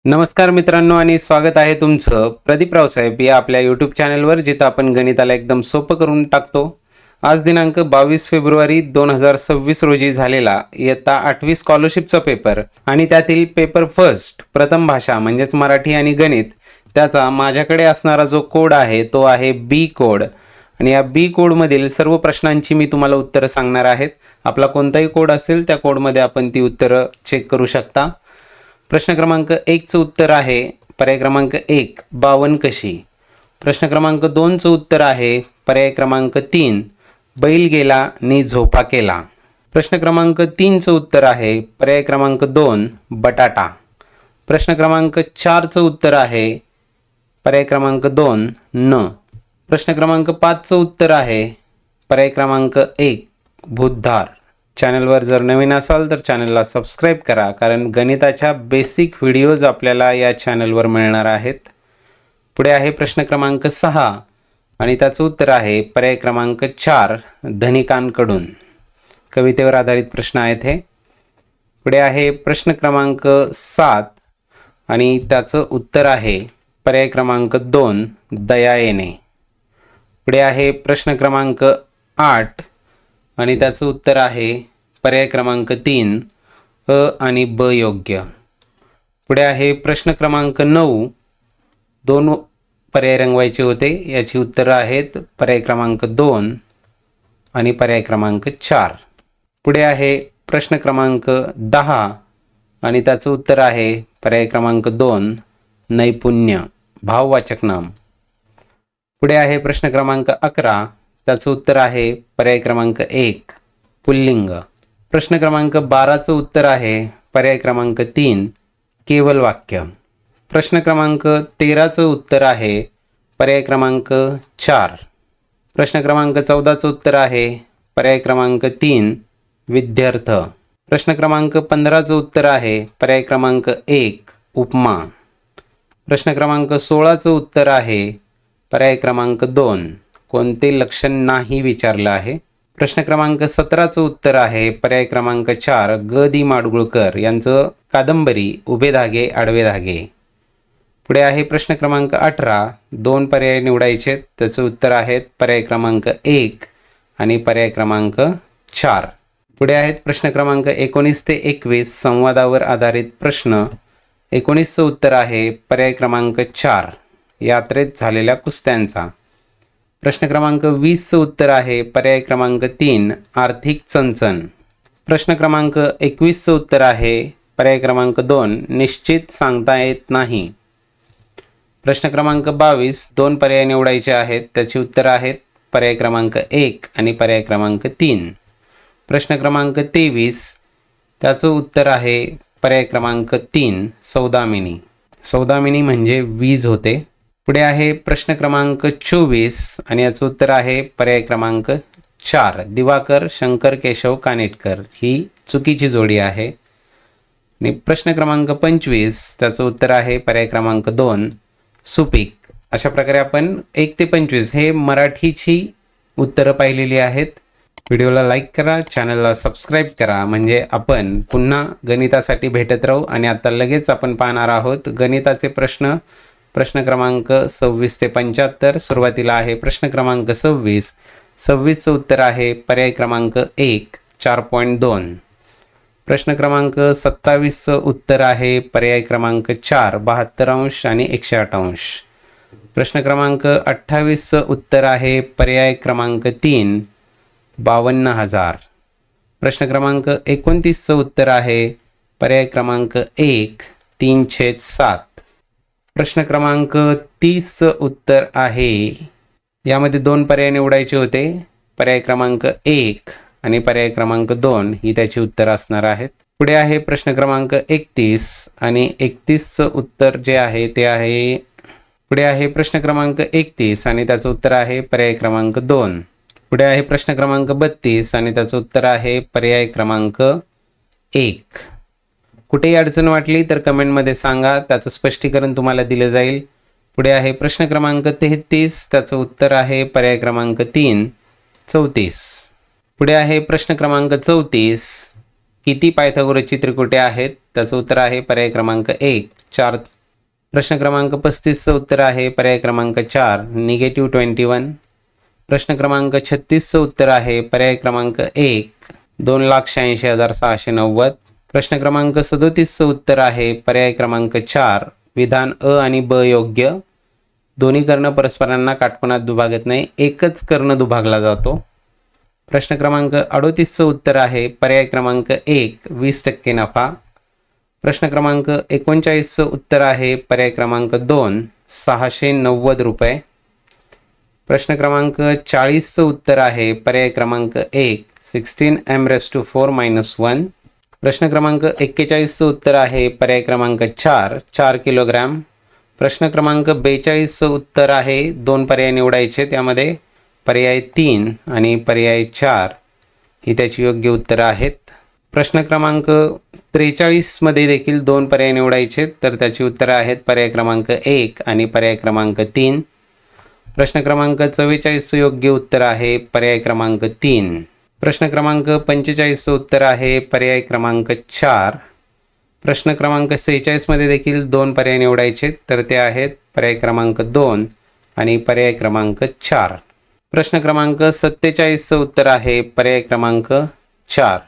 नमस्कार मित्रांनो आणि स्वागत आहे तुमचं प्रदीप रावसाहेब या आपल्या यूट्यूब चॅनलवर, जिथं आपण गणिताला एकदम सोपं करून टाकतो. आज दिनांक 22 फेब्रुवारी 2026 रोजी झालेला इयत्ता 8वी स्कॉलरशिपचा पेपर आणि त्यातील पेपर फर्स्ट प्रथम भाषा म्हणजेच मराठी आणि गणित, त्याचा माझ्याकडे असणारा जो कोड आहे तो आहे बी कोड. आणि या बी कोडमधील सर्व प्रश्नांची मी तुम्हाला उत्तरं सांगणार आहेत. आपला कोणताही कोड असेल त्या कोडमध्ये आपण ती उत्तरं चेक करू शकता. प्रश्न क्रमांक 1चं उत्तर आहे पर्याय क्रमांक 1 52 कशी. प्रश्न क्रमांक 2चं उत्तर आहे पर्याय क्रमांक 3 बैल गेला नी झोपा केला. प्रश्न क्रमांक 3चं उत्तर आहे पर्याय क्रमांक 2 बटाटा. प्रश्न क्रमांक 4चं उत्तर आहे पर्याय क्रमांक 2 न. प्रश्न क्रमांक 5चं उत्तर आहे पर्याय क्रमांक 1 भूतधार. चॅनलवर जर नवीन असाल तर चॅनलला सबस्क्राईब करा, कारण गणिताच्या बेसिक व्हिडिओज आपल्याला या चॅनलवर मिळणार आहेत. पुढे आहे प्रश्न क्रमांक 6 आणि त्याचं उत्तर आहे पर्याय क्रमांक 4 धनिकांकडून. कवितेवर आधारित प्रश्न आहेत हे. पुढे आहे प्रश्न क्रमांक 7 आणि त्याचं उत्तर आहे पर्याय क्रमांक 2 दया येणे. पुढे आहे प्रश्न क्रमांक 8 आणि त्याचं उत्तर आहे पर्याय क्रमांक 3 अ आणि ब योग्य. पुढे आहे प्रश्न क्रमांक 9, 2 पर्याय रंगवायचे होते, याची उत्तरं आहेत पर्याय क्रमांक 2 आणि पर्याय क्रमांक 4. पुढे आहे प्रश्न क्रमांक 10 आणि त्याचं उत्तर आहे पर्याय क्रमांक 2 नैपुण्य भाववाचक नाम. पुढे आहे प्रश्न क्रमांक 11, त्याचं उत्तर आहे पर्याय क्रमांक 1 पुल्लिंग. प्रश्न क्रमांक 12चं उत्तर आहे पर्याय क्रमांक 3 केवल वाक्य. प्रश्न क्रमांक 13चं उत्तर आहे पर्याय क्रमांक 4. प्रश्न क्रमांक 14चं उत्तर आहे पर्याय क्रमांक 3 विद्यार्थ. प्रश्न क्रमांक 15चं उत्तर आहे पर्याय क्रमांक 1 उपमा. प्रश्न क्रमांक 16चं उत्तर आहे पर्याय क्रमांक 2 कोणते लक्षण नाही विचारलं आहे. प्रश्न क्रमांक 17चं उत्तर आहे पर्याय क्रमांक 4 ग दी माडगुळकर यांचं कादंबरी उभे धागे आडवे धागे. पुढे आहे प्रश्न क्रमांक 18, 2 पर्याय निवडायचे, त्याचं उत्तर आहेत पर्याय क्रमांक 1 आणि पर्याय क्रमांक 4. पुढे आहेत प्रश्न क्रमांक 19 ते 21 संवादावर आधारित प्रश्न. 19चं उत्तर आहे पर्याय क्रमांक 4 यात्रेत झालेल्या कुस्त्यांचा. प्रश्न क्रमांक 20चं उत्तर आहे पर्याय क्रमांक 3 आर्थिक चणचण. प्रश्न क्रमांक 21चं उत्तर आहे पर्याय क्रमांक 2 निश्चित सांगता येत नाही. प्रश्न क्रमांक 22, 2 पर्याय निवडायचे आहेत, त्याची उत्तरं आहेत पर्याय क्रमांक 1 आणि पर्याय क्रमांक 3. प्रश्न क्रमांक 23, त्याचं उत्तर आहे पर्याय क्रमांक 3 सौदामिनी. सौदामिनी म्हणजे वीज होते. पुढे आहे प्रश्न क्रमांक 24 आणि याचं उत्तर आहे पर्याय क्रमांक 4 दिवाकर शंकर केशव कानेटकर. ही चुकीची जोडी आहे. आणि प्रश्न क्रमांक 25, त्याचं उत्तर आहे पर्याय क्रमांक 2 सुपीक. अशा प्रकारे आपण 1 ते 25 हे मराठीची उत्तरं पाहिलेली आहेत. व्हिडिओला लाईक करा, चॅनलला सबस्क्राईब करा, म्हणजे आपण पुन्हा गणितासाठी भेटत राहू. आणि आता लगेच आपण पाहणार आहोत गणिताचे प्रश्न. प्रश्न क्रमांक 26 ते 75. सुरुवातीला आहे प्रश्न क्रमांक 26. 26चं उत्तर आहे पर्याय क्रमांक 1 4.2. प्रश्न क्रमांक 27चं उत्तर आहे पर्याय क्रमांक 4 72° आणि 108°. प्रश्न क्रमांक 28चं उत्तर आहे पर्याय क्रमांक 3 52,000. प्रश्न क्रमांक 29चं उत्तर आहे पर्याय क्रमांक 1 3/7. प्रश्न क्रमांक 30चं उत्तर आहे, यामध्ये 2 पर्याय निवडायचे होते, पर्याय क्रमांक 1 आणि पर्याय क्रमांक 2 ही त्याची उत्तरं असणार आहेत. पुढे आहे प्रश्न क्रमांक 31 आणि 31चं उत्तर जे आहे ते आहे. पुढे आहे प्रश्न क्रमांक 31 आणि त्याचं उत्तर आहे पर्याय क्रमांक 2. पुढे आहे प्रश्न क्रमांक 32 आणि त्याचं उत्तर आहे पर्याय क्रमांक 1. कुठेही अडचण वाटली तर कमेंटमध्ये सांगा, त्याचं स्पष्टीकरण तुम्हाला दिलं जाईल. पुढे आहे प्रश्न क्रमांक 33, त्याचं उत्तर आहे पर्याय क्रमांक 3 34. पुढे आहे प्रश्न क्रमांक 34 किती पायथागोरसची त्रिकुटे आहेत? त्याचं उत्तर आहे पर्याय क्रमांक 1 4. प्रश्न क्रमांक 35चं उत्तर आहे पर्याय क्रमांक 4 -21. प्रश्न क्रमांक 36चं उत्तर आहे पर्याय क्रमांक 1 2,86,690. प्रश्न क्रमांक 37चं उत्तर आहे पर्याय क्रमांक 4 विधान अ आणि ब योग्य. दोन्ही कर्ण परस्परांना काटकोनात दुभागत नाही, एकच कर्ण दुभागला जातो. प्रश्न क्रमांक 38चं उत्तर आहे पर्याय क्रमांक 1 20% नफा. प्रश्न क्रमांक 39चं उत्तर आहे पर्याय क्रमांक 2 690 रुपये. प्रश्न क्रमांक 40चं उत्तर आहे पर्याय क्रमांक 1 16m⁻⁴ - 1. प्रश्न क्रमांक 41चं उत्तर आहे पर्याय क्रमांक 4 4 किलोग्रॅम. प्रश्न क्रमांक 42चं उत्तर आहे, दोन पर्याय निवडायचे, त्यामध्ये पर्याय 3 आणि पर्याय 4 ही त्याची योग्य उत्तरं आहेत. प्रश्न क्रमांक 43मध्ये देखील दोन पर्याय निवडायचे, तर त्याची उत्तरं आहेत पर्याय क्रमांक 1 आणि पर्याय क्रमांक 3. प्रश्न क्रमांक 44चं योग्य उत्तर आहे पर्याय क्रमांक 3. प्रश्न क्रमांक 45चं उत्तर आहे पर्याय क्रमांक 4. प्रश्न क्रमांक 46मध्ये देखील दोन पर्याय निवडायचे, तर ते आहेत पर्याय क्रमांक 2 आणि पर्याय क्रमांक 4. प्रश्न क्रमांक 47चं उत्तर आहे पर्याय क्रमांक 4.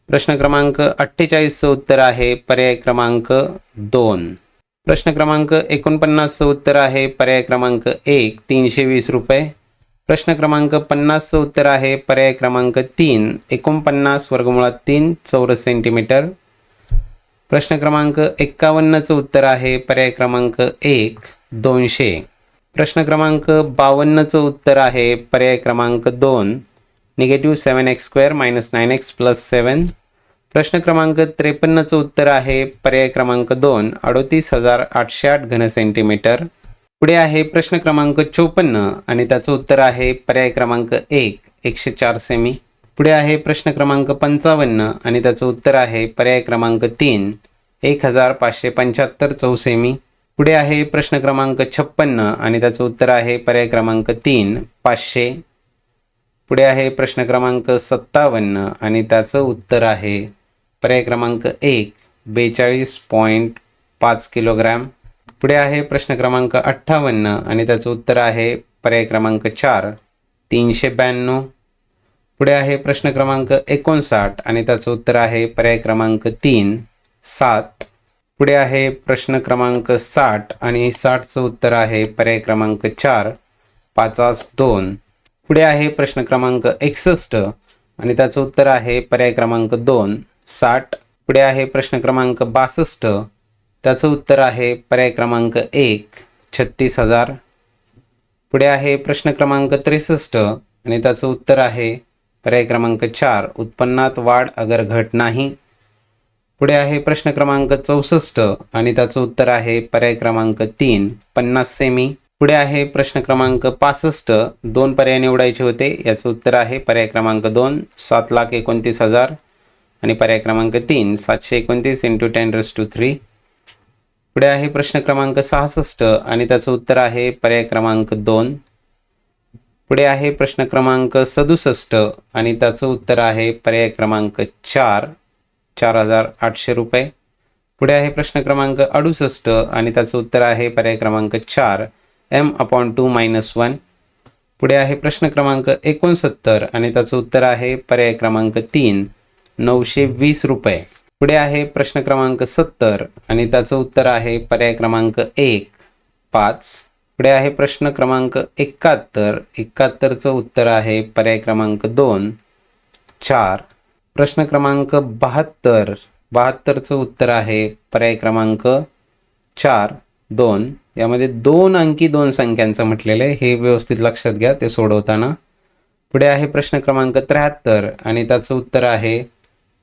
प्रश्न क्रमांक 48चं उत्तर आहे पर्याय क्रमांक 2. प्रश्न क्रमांक 49चं उत्तर आहे पर्याय क्रमांक 1 320 रुपये. प्रश्न क्रमांक 50चं उत्तर आहे पर्याय क्रमांक 3 49 वर्गमुळात 3 चौरस सेंटीमीटर. प्रश्न क्रमांक 51चं उत्तर आहे पर्याय क्रमांक 1 200. प्रश्न क्रमांक 52चं उत्तर आहे पर्याय क्रमांक 2 -7x² - 9x + 7. प्रश्न क्रमांक 53चं उत्तर आहे पर्याय क्रमांक 2 38,808 घन सेंटीमीटर. पुढे आहे प्रश्न क्रमांक 54 आणि त्याचं उत्तर आहे पर्याय क्रमांक 1 104 सेमी. पुढे आहे प्रश्न क्रमांक 55 आणि त्याचं उत्तर आहे पर्याय क्रमांक 3 1575 चौसेमी. पुढे आहे प्रश्न क्रमांक 56 आणि त्याचं उत्तर आहे पर्याय क्रमांक 3 500. पुढे आहे प्रश्न क्रमांक 57 आणि त्याचं उत्तर आहे पर्याय क्रमांक 1 42.5 किलोग्रॅम. पुढे आहे प्रश्न क्रमांक 58 आणि त्याचं उत्तर आहे पर्याय क्रमांक 4 392. पुढे आहे प्रश्न क्रमांक 59 आणि त्याचं उत्तर आहे पर्याय क्रमांक 3 7. पुढे आहे प्रश्न क्रमांक 60 आणि 60चं उत्तर आहे पर्याय क्रमांक 4 52. पुढे आहे प्रश्न क्रमांक 61 आणि त्याचं उत्तर आहे पर्याय क्रमांक 2 60. पुढे आहे प्रश्न क्रमांक 62, त्याचं उत्तर आहे पर्याय क्रमांक 1 36,000. पुढे आहे प्रश्न क्रमांक 63 आणि त्याचं उत्तर आहे पर्याय क्रमांक 4 उत्पन्नात वाढ अगर घट नाही. पुढे आहे प्रश्न क्रमांक 64 आणि त्याचं उत्तर आहे पर्याय क्रमांक 3 50 सेमी. पुढे आहे प्रश्न क्रमांक 65, दोन पर्याय निवडायचे होते, याचं उत्तर आहे पर्याय क्रमांक 2 7,29,000 आणि पर्याय क्रमांक 3 729 × 10⁻³ पुढे आहे प्रश्न क्रमांक 66 आणि त्याचं उत्तर आहे पर्याय क्रमांक 2. पुढे आहे प्रश्न क्रमांक 67 आणि त्याचं उत्तर आहे पर्याय क्रमांक 4 4,800 रुपये. पुढे आहे प्रश्न क्रमांक 68 आणि त्याचं उत्तर आहे पर्याय क्रमांक 4 m/2 - 1. पुढे आहे प्रश्न क्रमांक 69 आणि त्याचं उत्तर आहे पर्याय क्रमांक 3 920 रुपये. पुढे आहे प्रश्न क्रमांक 70 आणि त्याचं उत्तर आहे पर्याय क्रमांक 1 5. पुढे आहे प्रश्न क्रमांक 71, 71चं उत्तर आहे पर्याय क्रमांक 2 4. प्रश्न क्रमांक 72, 72चं उत्तर आहे पर्याय क्रमांक 4 2. यामध्ये 2 अंकी 2 संख्यांचं म्हटलेलं आहे, हे व्यवस्थित लक्षात घ्या ते सोडवताना. पुढे आहे प्रश्न क्रमांक 73 आणि त्याचं उत्तर आहे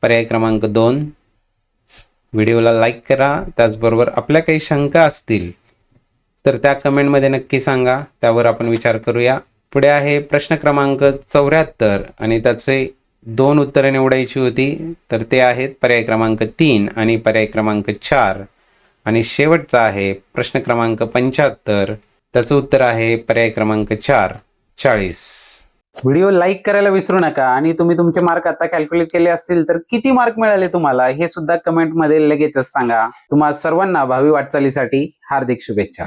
पर्याय क्रमांक 2. व्हिडिओला लाईक करा, त्याचबरोबर आपल्या काही शंका असतील तर त्या कमेंटमध्ये नक्की सांगा, त्यावर आपण विचार करूया. पुढे आहे प्रश्न क्रमांक 74 आणि त्याचे 2 उत्तरे निवडायची होती, तर ते आहेत पर्याय क्रमांक 3 आणि पर्याय क्रमांक 4. आणि शेवटचा आहे प्रश्न क्रमांक 75, त्याचं उत्तर आहे पर्याय क्रमांक 4 40. व्हिडिओ लाईक करायला विसरू नका आणि तुम्ही तुमचे मार्क आता कॅल्क्युलेट केले असतील तर किती मार्क मिळाले तुम्हाला हे सुद्धा कमेंटमध्ये लगेचच सांगा. तुम्हा सर्वांना भावी वाटचालीसाठी हार्दिक शुभेच्छा.